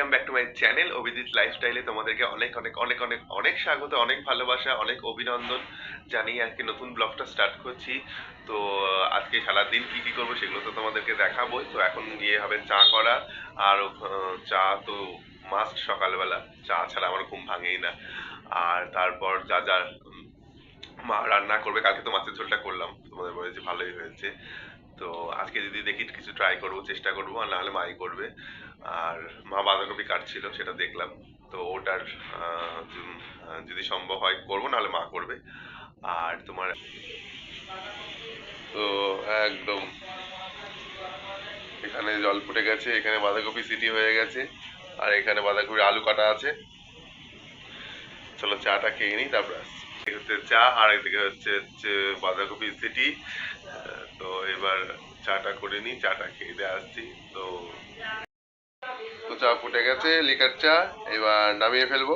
Welcome back to my channel Abhijit লাইফস্টাইলে তোমাদেরকে অনেক অনেক অনেক অনেক অনেক স্বাগত, অনেক ভালোবাসা, অনেক অভিনন্দন জানিয়ে আজকে নতুন ব্লগটা স্টার্ট করছি। তো আজকে সারাদিন কি কি করবো সেগুলো তো তোমাদেরকে দেখাবোই। তো এখন গিয়ে হবে চা করা, আর চা তো মাস্ট সকালবেলা, চা ছাড়া আমার ঘুম ভাঙেই না। আর তারপর যা যা মা রান্না করবে, কালকে তো মাছের ঝোলটা করলাম, তোমাদের বলেছি ভালোই হয়েছে। তো আজকে যদি দেখি কিছু ট্রাই করবো, চেষ্টা করবো, আর নাহলে মাই করবে। আর মা বাঁধাকপি কাটছিল, সেটা দেখলাম। তো ওটার যদি সম্ভব হয় করবো, নাহলে মা করবে। আর তোমার তো একদম এখানে জল ফুটে গেছে, এখানে বাঁধাকপি সিটি হয়ে গেছে, আর এখানে বাঁধাকপির আলু কাটা আছে। চলো চাটা খেয়ে নিই, তারপর হচ্ছে চা, আর একদিকে হচ্ছে হচ্ছে বাঁধাকপি সিটি। তো এবার চাটা করে নিই, চাটা খেয়ে দিয়ে আসছি। তো তো চা ফুটে গেছে, লিকার চা, এবার নামিয়ে ফেলবো।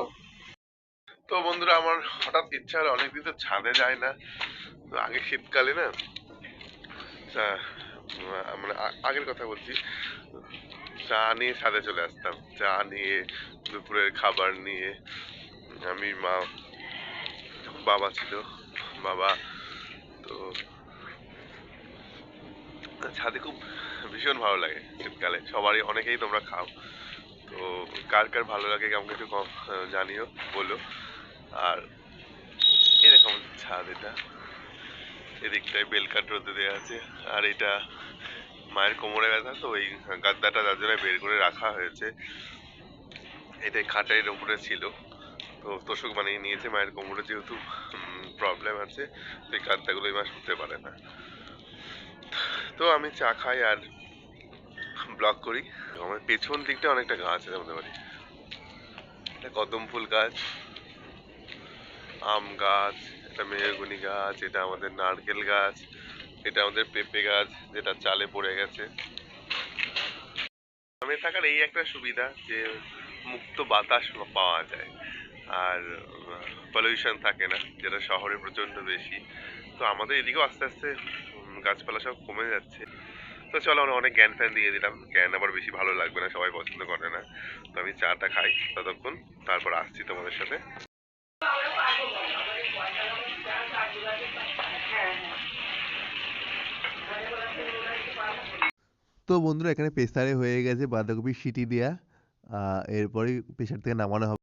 তো বন্ধুরা, আমার হঠাৎ ইচ্ছা হলো, অনেকদিন তো ছাদে যায় না। তো আগে শীতকালে না, মানে আগের কথা বলছি, চা নিয়ে ছাদে চলে আসতাম, চা নিয়ে, দুপুরের খাবার নিয়ে। আমি, মা, বাবা ছিল, বাবা। তো ছাদে খুব ভীষণ ভালো লাগে শীতকালে, সবারই, অনেকেই তোমরা খাও। তো কার কার ভালো লাগে আমাকে একটু কম জানিও, বলো। আর এরকম ছাদ, এটা এদিকটায় বেলকাট রোদে দেওয়া আছে। আর এটা মায়ের কোমরে ব্যথা, তো ওই গাদ্দাটা যার জন্য বের করে রাখা হয়েছে। এটাই খাটের উপরে ছিল, তো তোষক বানিয়ে নিয়েছে। মায়ের কোমরে যেহেতু প্রবলেম আছে, তো এই গাদ্দাগুলো এই মাস হতে পারে না। তো আমি চা খাই আর ব্লগ করি। আমার পেছন দিকটা অনেকটা গাছ আছে আমাদের বাড়ি, এটা কদম ফুল গাছ, আম গাছ, এটা মেহগনি গাছ, এটা আমাদের নারকেল গাছ, এটা আমাদের পেঁপে গাছ, যেটা চালে পড়ে গেছে। গ্রামে থাকার এই একটা সুবিধা যে মুক্ত বাতাস পাওয়া যায়, আর পলিউশন থাকে না, যেটা শহরে প্রচন্ড বেশি। তো আমাদের এদিকেও আস্তে আস্তে গাছপালা সব কমে যাচ্ছে। তো চলো, আমরা অনেক জ্ঞান ফ্যান দিয়ে দিলাম, জ্ঞান আবার বেশি ভালো লাগবে না, সবাই পছন্দ করে না। তো আমি চাটা খাই ততক্ষণ, তারপর আসছি তোমাদের সাথে। তো বন্ধুরা, এখানে প্রেসারে হয়ে গেছে বাঁধাকপির সিটি দেয়া। এরপরেই প্রেসার থেকে নামানো হবে।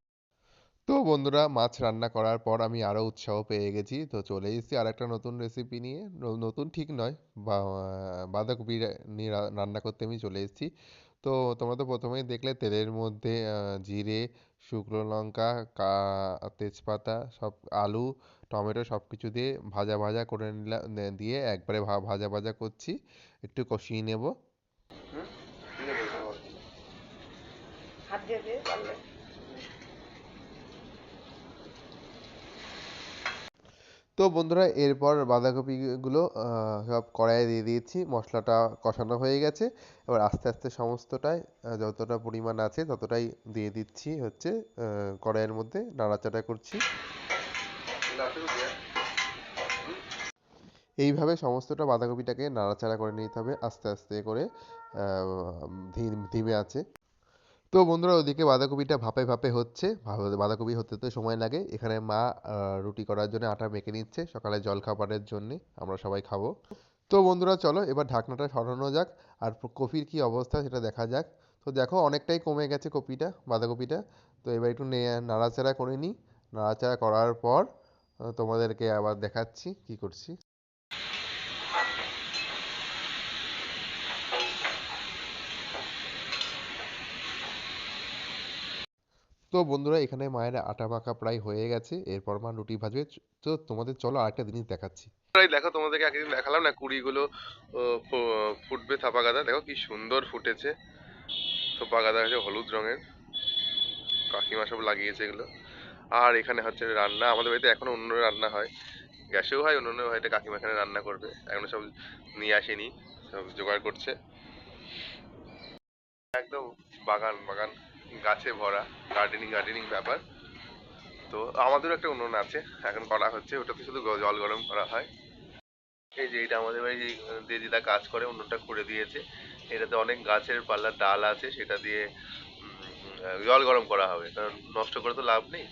তো বন্ধুরা, মাছ রান্না করার পর আমি আরও উৎসাহ পেয়ে গেছি, তো চলে এসেছি আর একটা নতুন রেসিপি নিয়ে। নতুন ঠিক নয়, বাঁধাকপি নিয়ে রান্না করতে আমি চলে এসেছি। তো তোমরা তো প্রথমেই দেখলে, তেলের মধ্যে জিরে, শুকনো লঙ্কা, তেজপাতা, সব আলু, টমেটো সব কিছু দিয়ে ভাজা ভাজা করে নিলাম, দিয়ে একবারে ভাজা ভাজা করছি, একটু কষিয়ে নেব। হাত দিয়ে দিয়ে পারলে। তো বন্ধুরা, এরপর বাঁধাকপিগুলো সব কড়াইয়ে দিয়ে দিয়েছি, মশলাটা কষানো হয়ে গেছে। এবার আস্তে আস্তে সমস্তটাই, যতটা পরিমাণ আছে ততটাই দিয়ে দিচ্ছি, হচ্ছে কড়াইয়ের মধ্যে নাড়াচাড়া করছি। এইভাবে সমস্তটা বাঁধাকপিটাকে নাড়াচাড়া করে নিতে হবে আস্তে আস্তে করে, ধিমে আছে। তো বন্ধুরা, ওদিকে বাঁধাকপিটা ভাপে ভাপে হচ্ছে। বাঁধাকপি হতে তো সময় লাগে। এখানে মা রুটি করার জন্য আটা মেখে নিচ্ছে, সকালে জলখাবারের জন্যে আমরা সবাই খাবো। তো বন্ধুরা, চলো এবার ঢাকনাটা সরানো যাক, আর কপির কি অবস্থা সেটা দেখা যাক। তো দেখো, অনেকটাই কমে গেছে বাঁধাকপিটা। তো এবার একটু নাড়াচাড়া করে নিই। নাড়াচাড়া করার পর তোমাদেরকে আবার দেখাচ্ছি কি করছি। তো বন্ধুরা, এখানে মায়ের আটা মাখা প্রায় হয়ে গেছে, এরপর মা রুটি ভাজবে। তো তোমাদের চলো আরেকটা জিনিস দেখাচ্ছি। দেখো, তোমাদেরকে একদিন দেখালাম না, কুড়িগুলো ফুটবে থাপা গাদা, দেখো কি সুন্দর ফুটেছে। থোপা গাদা হচ্ছে হলুদ রঙের, কাকিমা সব লাগিয়েছে এগুলো। আর এখানে হচ্ছে রান্না, আমাদের বাড়িতে এখনো উনুনে রান্না হয়, গ্যাসেও হয়, উনুনেও হয়। এটা কাকিমা এখানে রান্না করবে, এখনো সব নিয়ে আসেনি, সব জোগাড় করছে। একদম বাগান বাগান, গাছে ভরা, গার্ডেনিং গার্ডেনিং ব্যাপার। তো আমাদেরও একটা উনুন আছে, এখন করা হচ্ছে, ওটাতে শুধু জল গরম করা হয়। এই যে এটা আমাদের বাড়ি যে দিদা কাজ করে, উনুনটা করে দিয়েছে। এটাতে অনেক গাছের পাল্লার ডাল আছে, সেটা দিয়ে জল গরম করা হবে, কারণ নষ্ট করে তো লাভ নেই।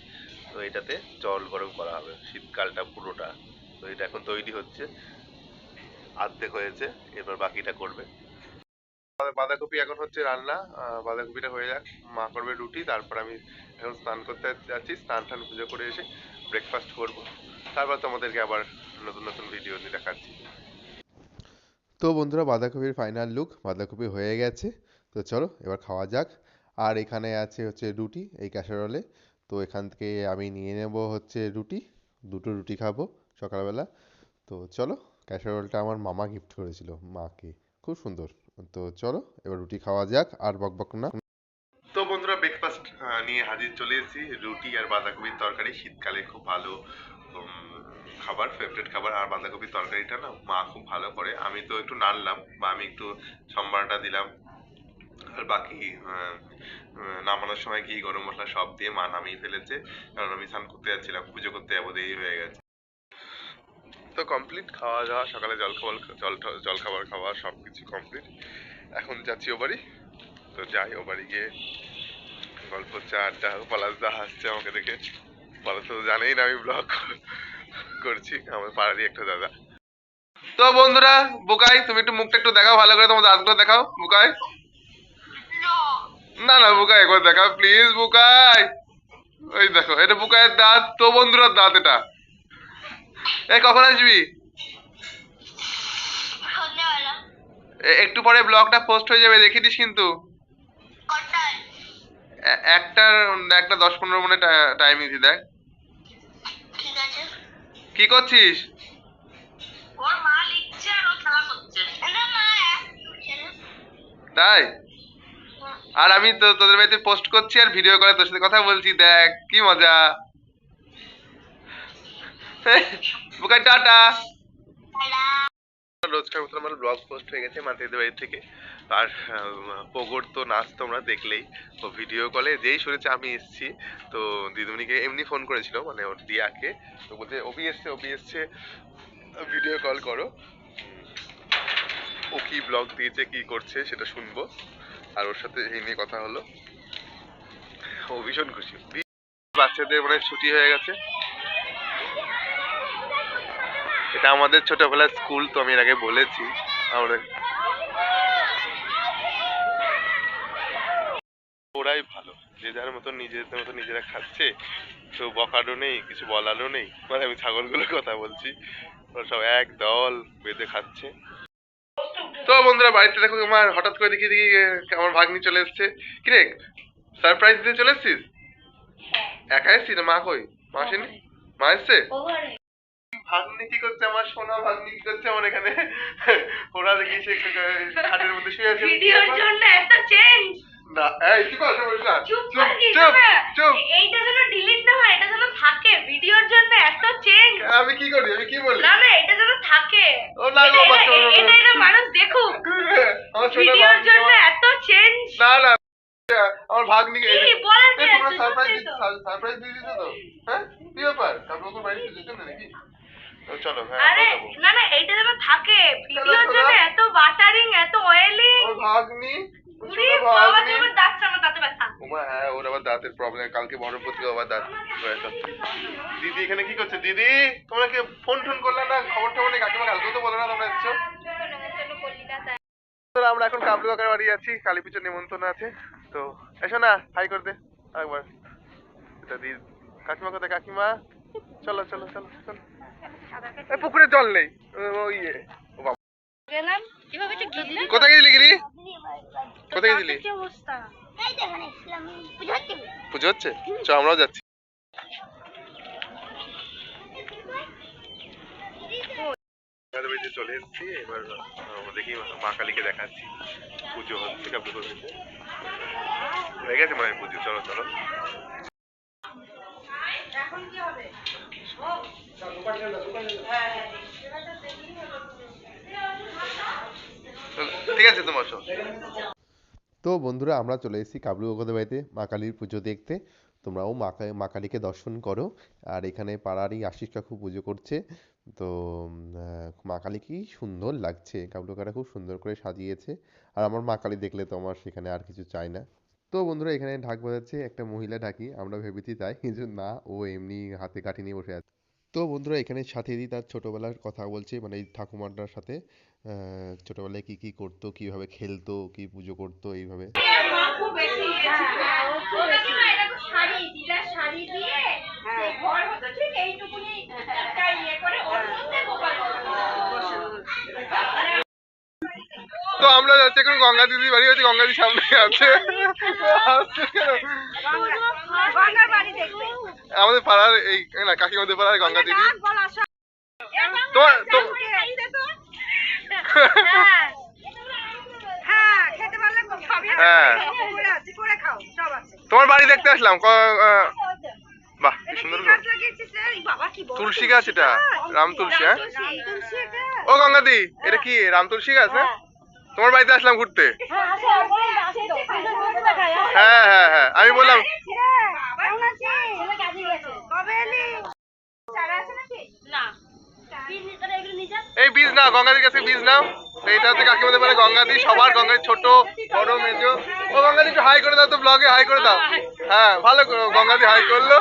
তো এটাতে জল গরম করা হবে শীতকালটা পুরোটা। তো এটা এখন তৈরি হচ্ছে, অর্ধেক হয়েছে, এবার বাকিটা করবে। বাঁধাকপি এখন হচ্ছে রান্না, বাঁধাকপিটা হয়ে যাক, মা করবে রুটি, তারপর আমি এখন স্নান করতে যাচ্ছি, স্নান টান পুজো করে এসে ব্রেকফাস্ট করব, তারপর তোমাদেরকে আবার নতুন নতুন ভিডিও নিয়ে দেখাচ্ছি। তো বন্ধুরা, বাঁধাকপির ফাইনাল লুক, বাঁধাকপি হয়ে গেছে। তো চলো এবার খাওয়া যাক। আর এখানে আছে হচ্ছে রুটি এই ক্যাসারোলে। তো এখান থেকে আমি নিয়ে নেব হচ্ছে রুটি, দুটো রুটি খাবো সকালবেলা। তো চলো, ক্যাসারোলটা আমার মামা গিফট করেছিল মাকে, খুব সুন্দর। তো চলো এবার রুটি খাওয়া যাক, আর বকবক না। তো বন্ধুরা, ব্রেকফাস্ট নিয়ে হাজির চলে এসেছি, রুটি আর বাঁধাকপির তরকারি, শীতকালে খুব ভালো খাবার, ফেভারিট খাবার। আর বাঁধাকপির তরকারিটা না মা খুব ভালো করে, আমি তো একটু নাড়লাম বা আমি একটু সম্বারটা দিলাম, আর বাকি নামানোর সময় ঘি গরম মশলা সব দিয়ে মা নামিয়ে ফেলেছে, কারণ আমি স্নান করতে যাচ্ছিলাম, পুজো করতে যাবো, দেরি হয়ে গেছে। তো কমপ্লিট খাওয়া দাওয়া, সকালে জল খাবার খাওয়া সবকিছু কমপ্লিট। এখন যাচ্ছি ও বাড়ি। তো যাই, ও বাড়ি গিয়ে গল্প হচ্ছে, আড্ডা। পলাশদা হাসছে আমাকে দেখে, পলাশ তো জানেই না আমি ব্লগ করছি, আমার পাড়ারই একটা দাদা। তো বন্ধুরা, বুকাই তুমি একটু মুখটা একটু দেখাও ভালো করে, তোমার দাঁতগুলো দেখাও বুকাই। না না বুকাই, একবার দেখাও প্লিজ বুকাই। ওই দেখো, এটা বুকাইয়ের দাঁত। তো বন্ধুরা, দাঁত এটা। এই কখন আসবি? একটু পরে ব্লগটা পোস্ট হয়ে যাবে, দেখে দিস কিন্তু। একটার একটা 10-15 মিনিট টাইম দিদি, দেখ। কি করছিস? তাই? আর আমি তো তোদের বাড়িতে পোস্ট করছি আর ভিডিও করে তোর সাথে কথা বলছি, দেখ কি মজা। বুকাই টাটা। রোজকার মতো আমার ব্লগ পোস্ট হয়ে গেছে মাতিদের বাড়ি থেকে। আর পগর তো নাচ তোমরা দেখলেই, তো ভিডিও কলে যেই শুনেছে আমি এসেছি, তো দিদিমণিকে এমনি ফোন করেছিল, মানে ওর দিয়াকে, তো বলছে অভি এসছে, ভিডিও কল করো, ও কি ব্লগ দিয়েছে কি করছে সেটা শুনবো। আর ওর সাথে এই নিয়ে কথা হলো, ও ভীষণ খুশি। বাচ্চাদের মানে ছুটি হয়ে গেছে, এটা আমাদের ছোটবেলার স্কুল, তো আমি এর আগে বলেছি। আমাদের ওরাই ভালো, যে যার মতন নিজেদের মতো নিজেরা খাচ্ছে, তো বকারও নেই, কিছু বলারও নেই, মানে আমি ছাগলগুলোর কথা বলছি, ওরা সব এক দল বেঁধে খাচ্ছে। তো বন্ধুরা, বাড়িতে দেখো আমার হঠাৎ করে দেখি দেখি আমার ভাগ্নি চলে এসছে। কিরে, সারপ্রাইজ দিয়ে চলে এসছিস? একা এসছিস না মা কই? মা আসেনি? মা এসছে? ভাগ্নি কি করছে, আমার সোনা ভাগ্নি কি করছে আমার এখানে? ওরা দেখি সে খাটের মধ্যে শুয়ে আছে। ভিডিওর জন্য এত চেঞ্জ। না এই কি কথা বলিস না, চুপ চুপ থাকি চুপ না। চুপ। এইটা যেন ডিলিট না হয়, এটা যেন থাকে। ভিডিওর জন্য এত চেঞ্জ। আমি কি করি, আমি কি বলি? না না, এটা যেন থাকে। ও না গো বাচ্চা, এটা মানুষ দেখুক। আমার সোনা ভিডিওর ভাগ্নি জন্য এত চেঞ্জ। না না, আমার ভাগ্নি কি বলার কি তোমরা আছে? সারপ্রাইজ দিয়ে দিছো তো? হ্যাঁ কি ব্যাপার, কাপড় কোন বাড়ি দিতে না নাকি? তো চলো, হ্যাঁ আরে আমরা যাবো। না না, এটা যেন থাকে। ভিডিওর জন্য এত বাটারিং, এত অয়েলিং। আমার ভাগ্নি, উরি সোনা বাবা, ভাগ্নি। তোমার দাঁত আমার দাঁতে ব্যথা। ওমা হ্যাঁ, ওর আবার দাঁতের প্রবলেম, কালকে বড়পতি আবার দাঁত হয়েছে। দিদি এখানে কি করছে? দিদি তোমরা কি ফোন টোন করলে না, খবর টবর নেই, কাকিমা কালকেও তো বলো না তোমরা এসছো। আমরা এখন কাবলু কাকার বাড়ি আছি, কালী পুজোর নিমন্ত্রণ আছে। তো এসো না, হাই করে দে আরেকবার। এটা দি, কাকিমা কোথায়? কাকিমা চলো চলো চলো চলো। এই পুকুরে জল নেই, ওই ও বাবা। গেলাম কিভাবে যে গিলে। কোথায় গেছিলি গিরি? কোথায় গেছিলি? কি অবস্থা? এই তো এখানে এসেছিলাম, পুজো হচ্ছে। পুজো হচ্ছে, চ আমরাও যাচ্ছি। চলে এসেছি, এবার দেখি মা কালীকে দেখাচ্ছি, পুজো হচ্ছে কাবলু বাড়িতে। হয়ে গেছে মানে পুজো, চলো চলো। এখন কি হবে? ঠিক আছে, তোমার সব। তো বন্ধুরা, আমরা চলে এসেছি কাবলু কাকাদের বাড়িতে মা কালীর পুজো দেখতে। তোমরাও মা কালীকে দর্শন করো। আর এখানে পাড়ারই আশিস কাকু পুজো করছে। তো মা কালী কি সুন্দর লাগছে, কাবলু কাকা খুব সুন্দর করে সাজিয়েছে। আর আমার মা কালী দেখলে তো আমার সেখানে আর কিছু চাই না। তো বন্ধুরা এখানে ঢাক বাজাচ্ছে একটা মহিলা ঢাকি, আমরা ভেবেছি তাই, কিন্তু না, ও এমনি হাতে কাঠি নিয়ে বসে আছে। তো বন্ধুরা এখানে সাথে দিদি তার ছোটবেলার কথা বলছে, মানে এই ঠাকুমাটার সাথে ছোটবেলায় কি কি করতো, কিভাবে খেলতো, কি পুজো করতো এইভাবে। মা খুব বেশি ও কাকিমা এরকম শাড়ি দিদা শাড়ি দিয়ে সেই ঘর হতো ঠিক এইটুকুনি একটা ইয়ে করে ওর মধ্যে গোপাল তো আমরা যাচ্ছি এখন গঙ্গা দিদির বাড়ি, হচ্ছে গঙ্গা দিদির সামনে আছে। গঙ্গার বাড়ি দেখবে আমাদের পাড়ার এই না কাকিমাদের পাড়ার গঙ্গা দিদি। তোমার হ্যাঁ খেতে পারলে সবই হ্যাঁ আছে করে খাও সব আছে তোমার বাড়ি দেখতে আসলাম। বাহ কি সুন্দর গো। বাবা কি তুলসী গাছ এটা, রাম তুলসী। হ্যাঁ তুলসী এটা ও গঙ্গাদি, এটা কি রাম তুলসী গাছ? হ্যাঁ তোমার বাড়িতে আসলাম ঘুরতে। হ্যাঁ হ্যাঁ হ্যাঁ আমি বললাম এই বীজ নাও, গঙ্গাদির কাছে বীজ নাও। তো এটা হচ্ছে কাকিমাদের বলে গঙ্গাদি, সবার গঙ্গাদি, ছোট বড় মেজো। ও গঙ্গাদি একটু হাই করে দাও তো, ব্লগে হাই করে দাও। হ্যাঁ ভালো গঙ্গাদি হাই করলো।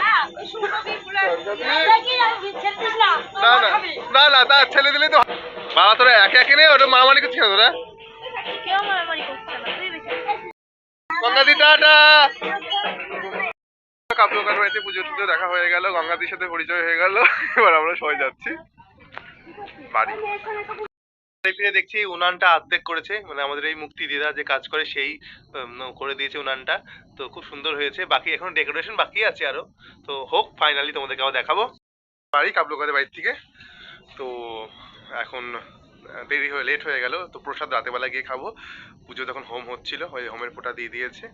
না না না না তা ছেলে দিলে তো। বাবা তোরা একে একে নেই, ওটা মারামারি করছিস না তোরা? গঙ্গাদি টাটা। কাপড় কাটার বাড়িতে পুজো টুজো দেখা হয়ে গেল, গঙ্গাদির সাথে পরিচয় হয়ে গেল। এবার আমরা সবাই যাচ্ছি বাড়ি। ফিরে দেখছি উনানটা অর্ধেক করেছে, মানে আমাদের এই মুক্তি দিদা যে কাজ করে সেই করে দিয়েছে উনানটা। তো খুব সুন্দর হয়েছে, বাকি এখন ডেকোরেশন বাকি আছে আরো। তো হোক ফাইনালি তোমাদেরকে আবার দেখাবো বাড়ি কাবলুকাদের বাড়ি থেকে। তো এখন দেরি হয়ে লেট হয়ে গেল, তো প্রসাদ রাতেবেলা গিয়ে খাবো। পুজো তখন হোম হচ্ছিল, ওই হোমের ফোঁটা দিয়ে দিয়েছে।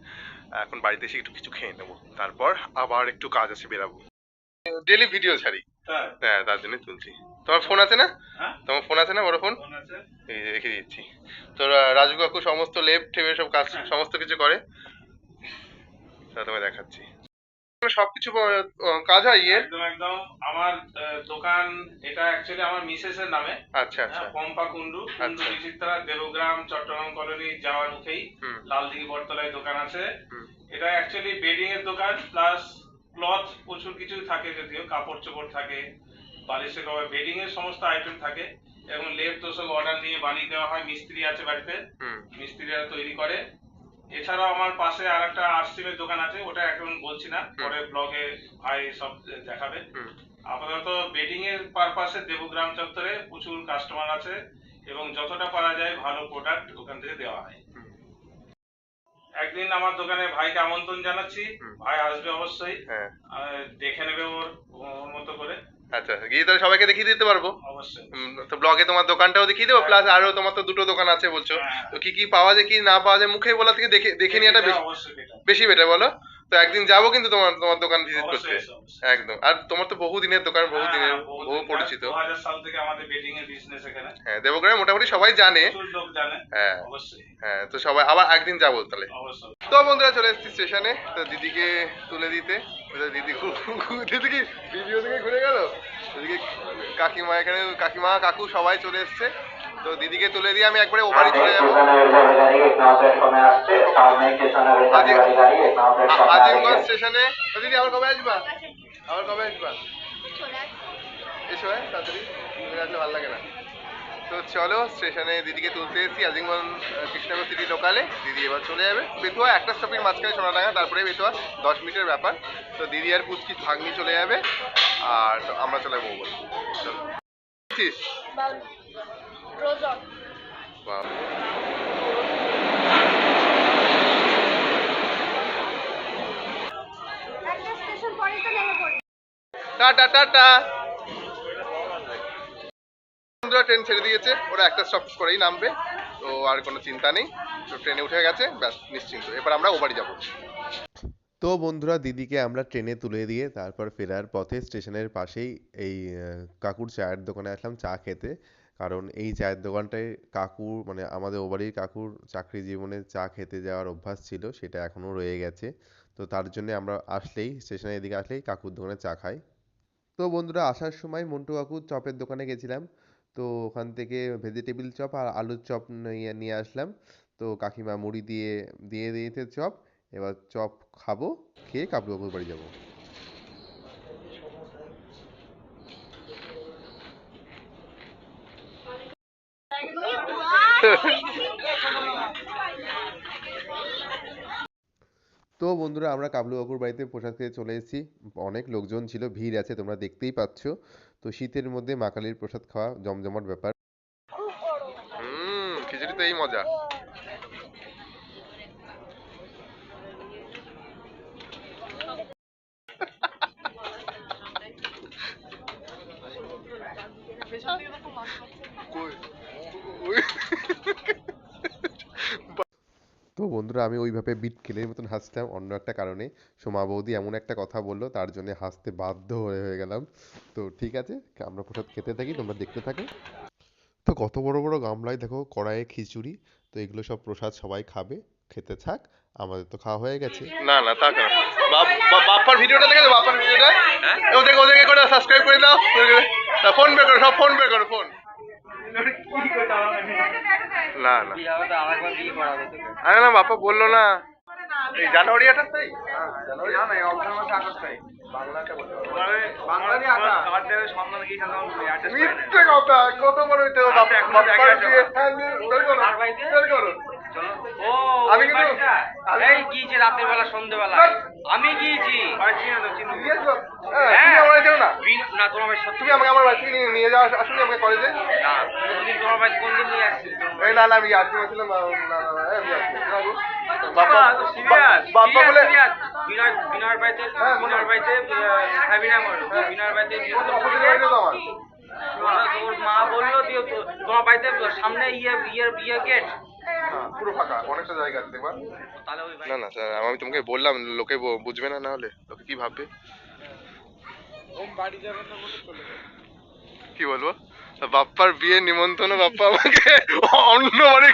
এখন বাড়িতে এসে একটু কিছু খেয়ে নেবো, তারপর আবার একটু কাজ আছে, বেরাবো। ডেলি ভিডিও ছাড়ি, হ্যাঁ তার জন্য তুলছি। তোমার ফোন আছে না? তোমার ফোন আছে না, বড় ফোন? এই যে রেখে দিচ্ছি। তো রাজু কাকু সমস্ত লেপ টেপে সব কাজ সমস্ত কিছু করে, তা তোমায় দেখাচ্ছি। সবকিছু কাজ হয় ইয়ে। একদম একদম আমার দোকান এটা অ্যাকচুয়ালি আমার মিসেসের নামে। আচ্ছা আচ্ছা পম্পা কুন্ডু, কুন্ডু বিচিত্রা, দেবগ্রাম, চট্টগ্রাম কলোনি যাওয়ার মুখেই লালদিঘি বটতলায় দোকান আছে। এটা অ্যাকচুয়ালি বেডিং এর দোকান প্লাস ক্লথ প্রচুর কিছু থাকে, যদিও কাপড় চোপড় থাকে, বালিশের কভার, বেডিং এর সমস্ত আইটেম থাকে এবং লেপ তো সব অর্ডার নিয়ে বানিয়ে দেওয়া হয়। মিস্ত্রি আছে বাড়িতে, মিস্ত্রিরা তৈরি করে। এছাড়াও আমার পাশে আর একটা আরসিএম দোকান আছে, ওটা এখন বলছি না, পরে ব্লগে ভাই সব দেখাবে। আপাতত বেডিং এর পারপাসে দেবগ্রাম চত্বরে প্রচুর কাস্টমার আছে এবং যতটা পারা যায় ভালো প্রোডাক্ট ওখান থেকে দেওয়া হয়। একদিন আমার দোকানে ভাইকে আমন্ত্রণ জানাচ্ছি, ভাই আসবে অবশ্যই, দেখে নেবে ওর মতো করে। আচ্ছা গিয়ে তাহলে সবাইকে দেখিয়ে দিতে পারবো অবশ্যই। তো ব্লগে তোমার দোকানটাও দেখিয়ে দেবো, প্লাস আরো তোমার তো দুটো দোকান আছে বলছো, তো কি কি পাওয়া যায় কি না পাওয়া যায় মুখে বলা থেকে দেখে দেখে নিয়ে বেশি বেটার বলো। তো একদিন যাবো কিন্তু তোমার তোমার দোকান ভিজিট করতে একদম। আর তোমার তো বহু দিনের দোকান, বহু দিনের বহু পরিচিত। 2000 সাল থেকে আমাদের বেডিং এর বিজনেস এখানে। হ্যাঁ দেবগ্রামে মোটামুটি সবাই জানে, লোক জানে। হ্যাঁ অবশ্যই। হ্যাঁ তো সবাই আবার একদিন যাবো তাহলে। অবশ্যই। তো বন্ধুরা চলে এসেছি স্টেশনে, তো দিদিকে তুলে দিতে। দিদি দিদি কি ভিডিও থেকে ঘুরে গেল, এদিকে কাকিমা এখানে, কাকিমা কাকু সবাই চলে এসছে। তো দিদিকে তুলে দিয়ে আমি একবারে ও বাড়ি চলে যাবো। আজিমগঞ্জ স্টেশনে। দিদি আবার কবে আসবা? আবার কবে আসবা? এসো হ্যাঁ তাড়াতাড়ি, আসলে ভালো লাগে না। তো চলো স্টেশনে দিদিকে তুলতে এসেছি আজিমগঞ্জ কৃষ্ণনগর সিটি লোকালে। দিদি এবার চলে যাবে বেতুয়া, একটা স্টপের মাঝখানে সোনাডাঙ্গা, তারপরে বেতুয়া, 10 মিনিটের ব্যাপার। তো দিদি আর পুচকি ভাগ্নি চলে যাবে, আর আমরা চলে যাবো বলে। চলো টাটা টাটা। বন্ধুরা ট্রেন ছেড়ে দিয়েছে, ওরা একটা স্টপ করেই নামবে, তো আর কোনো চিন্তা নেই। তো ট্রেনে উঠে গেছে, ব্যাস নিশ্চিন্ত, এবার আমরা ও বাড়ি যাবো। তো বন্ধুরা দিদিকে আমরা ট্রেনে তুলে দিয়ে তারপর ফেরার পথে স্টেশনের পাশেই এই কাকুর চায়ের দোকানে আসলাম চা খেতে। কারণ এই চায়ের দোকানটায় কাকুর, মানে আমাদের ও বাড়ির কাকুর চাকরি জীবনে চা খেতে যাওয়ার অভ্যাস ছিল, সেটা এখনও রয়ে গেছে। তো তার জন্য আমরা আসলেই, স্টেশনের এদিকে আসলেই কাকুর দোকানে চা খাই। তো বন্ধুরা আসার সময় মন্টু কাকুর চপের দোকানে গেছিলাম, তো ওখান থেকে ভেজিটেবিল চপ আর আলুর চপ নিয়ে আসলাম। তো কাকিমা মুড়ি দিয়ে দিয়ে দিয়েছে চপ, এবার চপ খাবো, খেয়ে কাবলু কাকুর বাড়ি যাবো। তো বন্ধুরা আমরা কাবলু কাকুর বাড়িতে প্রসাদ খেয়ে চলে এসেছি। অনেক লোকজন ছিল, ভিড় আছে, তোমরা দেখতেই পাচ্ছ। তো শীতের মধ্যে মা কালীর প্রসাদ খাওয়া জমজমাট ব্যাপার। খিচুড়ি তো এই মজা। তো বন্ধুরা আমি ওইভাবে বিট কেলের মতন হাসছিলাম অন্য একটা কারণে। সোমা বৌদি এমন একটা কথা বললো, তার জন্য হাসতে বাধ্য হয়ে গেলাম। তো ঠিক আছে, আমরা প্রসাদ খেতে থাকি, তোমরা দেখতে থাকো। তো কত বড় বড় গামলায় দেখো কড়াইয়ে খিচুড়ি। তো এগুলো সব প্রসাদ সবাই খাবে, খেতে থাক। আমাদের তো খাওয়া হয়ে গেছে। না না তা কেন, বাপ্পার ভিডিওটা দেখে বাপ্পার ভিডিওটা ওদেরকে করে সাবস্ক্রাইব করে দাও। ফোন পে করো, সব ফোন পে করো, ফোন। না না আরে না, বাপ্পা বললো না এই জানুয়ারি 28 তারিখ, জানুয়ারি না অক্টোবর মাসে 28 তারিখ। মিথ্যে কথা, কত বড় হইতে হবে বাপ্পার বিয়ে। আমি কিন্তু এই গিয়েছি রাতের বেলা সন্ধ্যেবেলা আমি গিয়েছি না তোমার বাড়ি সত্যি তুমি আমাকে আমার বাড়ি থেকে নিয়ে যাওয়া আসলে আমাকে কলেজে। না কোনদিন তোমার বাড়ি কোন দিন নিয়ে আসছি এই না না আমি আসতে বলছিলাম, বাপ্পা বলে বিনয়ের বাড়িতে বিনয়ের বাড়িতে বিনয়ের বাড়িতে তোর মা বললো দিয়ে তোমার বাড়িতে সামনে ইয়ে গেট পুরো ফাঁকা, অনেকটা জায়গা আছে দেখবা। তাহলে ওই না না স্যার, আমি তোমাকে বললাম, লোকে বুঝবে না, না হলে লোকে কি ভাববে। কি বলবো, বাপ্পার বিয়ে নিমন্ত্রণ, বাপ্পা আমাকে অন্য বাড়ি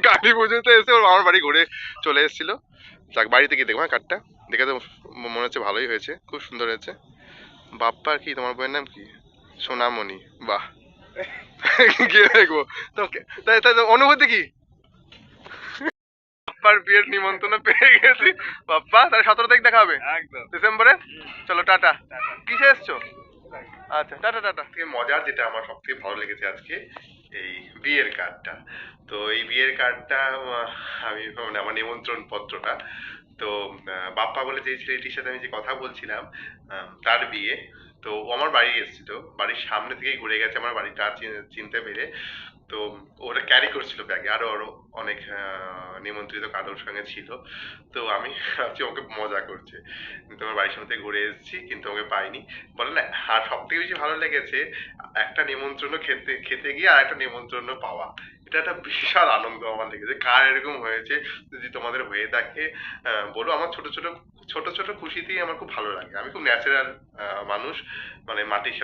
কালী পুজোতে এসে ওর আমার বাড়ি ঘুরে চলে এসেছিল। যাক, বাড়িতে গিয়ে দেখবো কার্ডটা দেখে তো মনে হচ্ছে ভালোই হয়েছে, খুব সুন্দর হয়েছে। বাপ্পার কি, তোমার বইয়ের নাম কি? সোনামণি। বাহ, গিয়ে দেখবো। তাই তাই অনুভূতি কি? বাপ্পার বিয়ের নিমন্ত্রণ পেয়ে গেছি। বাপ্পা তাহলে 17 তারিখ দেখা হবে একদম ডিসেম্বরে। চলো টাটা। কিসে এসছো? আচ্ছা টাটা টাটা। মজার যেটা আমার সব থেকে ভালো লেগেছে আজকে, এই বিয়ের কার্ডটা। তো এই বিয়ের কার্ডটা আমি মানে আমার নিমন্ত্রণ পত্রটা, তো বাপ্পা বলে যে ছেলেটির সাথে আমি যে কথা বলছিলাম, তার বিয়ে। তো ও আমার বাড়ি এসেছিল, বাড়ির সামনে থেকেই ঘুরে গেছে আমার বাড়িটা চিনতে পেরে। তো ওটা ক্যারি করছিল ব্যাগে, আরো আরো অনেক নিমন্ত্রিত কারোর সঙ্গে ছিল। তো আমি ভাবছি ওকে মজা করছে, তোমার বাড়ির সামনে থেকে ঘুরে এসেছি কিন্তু ওকে পাইনি বলে না। আর সব থেকে বেশি ভালো লেগেছে একটা নিমন্ত্রণ খেতে খেতে গিয়ে আর একটা নিমন্ত্রণ পাওয়া। এটা একটা বিশাল আনন্দ আমার লেগেছে। কার এরকম হয়েছে, যদি তোমাদের হয়ে থাকে বলো। আমার ছোট ছোট ছোট ছোট খুশিতেই আমার খুব ভালো লাগে। আমি খুব ন্যাচারাল মানুষ, মানে মাটির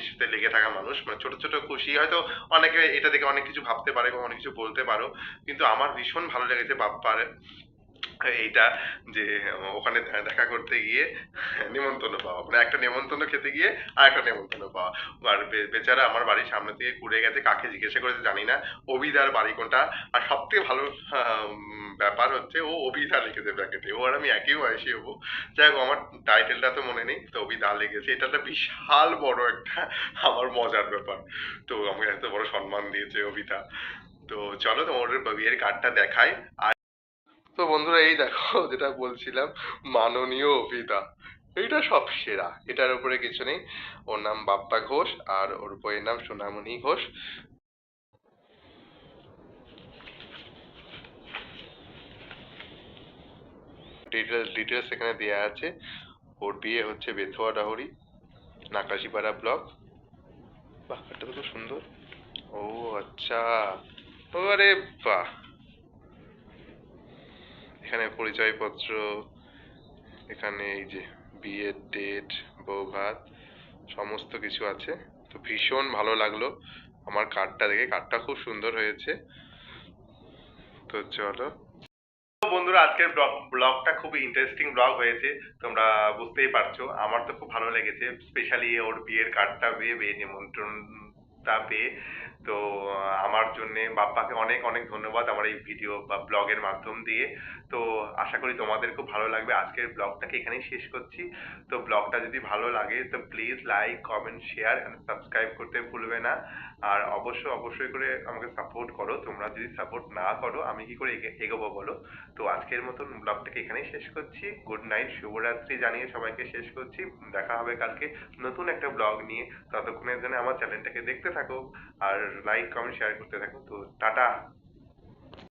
সাথে লেগে থাকা মানুষ। মানে ছোট ছোট খুশি হয়তো অনেকে এটা দেখে অনেক কিছু ভাবতে পারে, অনেক কিছু বলতে পারো, কিন্তু আমার ভীষণ ভালো লেগেছে বাপ্পার এইটা, যে ওখানে দেখা করতে গিয়ে নিমন্ত্রণ পাওয়া, মানে একটা নিমন্ত্রণ খেতে গিয়ে আর একটা নিমন্ত্রণ পাওয়া। আর বেচারা আমার বাড়ির সামনে থেকে ঘুরে গেছে, কাকে জিজ্ঞাসা করেছে জানি না, অভিদার বাড়ি কোনটা। আর সব থেকে ভালো ব্যাপার হচ্ছে ও অভিদা লিখেছে ব্র্যাকেটে, ও আর আমি একই বয়সী হবো। যাই হোক, আমার টাইটেলটা তো মনে নেই, তো অভিদা লিখেছে। এটা একটা বিশাল বড় একটা আমার মজার ব্যাপার। তো আমাকে এত বড় সম্মান দিয়েছে অভিদা। তো চলো তোমাদের বিয়ের কার্ডটা দেখাই। তো বন্ধুরা এই দেখো যেটা বলছিলাম, মাননীয় অভিদা, এইটা সব সেরা, এটার উপরে কিছু নেই। ওর নাম বাপ্পা ঘোষ আর ওর বইয়ের নাম সোনামণি ঘোষ। ডিটেলস এখানে দেয়া আছে। ওর বিয়ে হচ্ছে বেথুয়া ডাহরি, নাকাশিপাড়া ব্লক। বাহ, এটা তো খুব সুন্দর। ও আচ্ছা, ওরে বাহ, এখানে পরিচয়পত্র, এখানে এই যে বিয়ের ডেট, বৌভাত, সমস্ত কিছু আছে। তো ভীষণ ভালো লাগলো আমার কার্ডটা দেখে, কার্ডটা খুব সুন্দর হয়েছে। তো চলো বন্ধুরা, আজকের ব্লগটা খুব ইন্টারেস্টিং ব্লগ হয়েছে, তোমরা বুঝতেই পারছো। আমার তো খুব ভালো লেগেছে, স্পেশালি ওর বিয়ের কার্ডটা পেয়ে, বিয়ের নিমন্ত্রণটা পেয়ে। তো আমার জন্যে বাপ্পাকে অনেক অনেক ধন্যবাদ আমার এই ভিডিও বা ব্লগের মাধ্যম দিয়ে। তো আশা করি তোমাদের খুব ভালো লাগবে। আজকের ব্লগটাকে এখানেই শেষ করছি। তো ব্লগটা যদি ভালো লাগে তো please like, comment, share and subscribe করতে ভুলবে না। আর অবশ্যই করে আমাকে সাপোর্ট করো। তোমরা যদি সাপোর্ট না করো আমি কি করে এগোবো বলো? তো আজকের মতন ব্লগটাকে এখানেই শেষ করছি। গুড নাইট, শুভরাত্রি জানিয়ে সবাইকে শেষ করছি। দেখা হবে কালকে নতুন একটা ব্লগ নিয়ে। ততক্ষণের জন্য আমার চ্যানেলটাকে দেখতে থাকো আর লাইক, কমেন্ট, শেয়ার করতে থাকো। তো টাটা।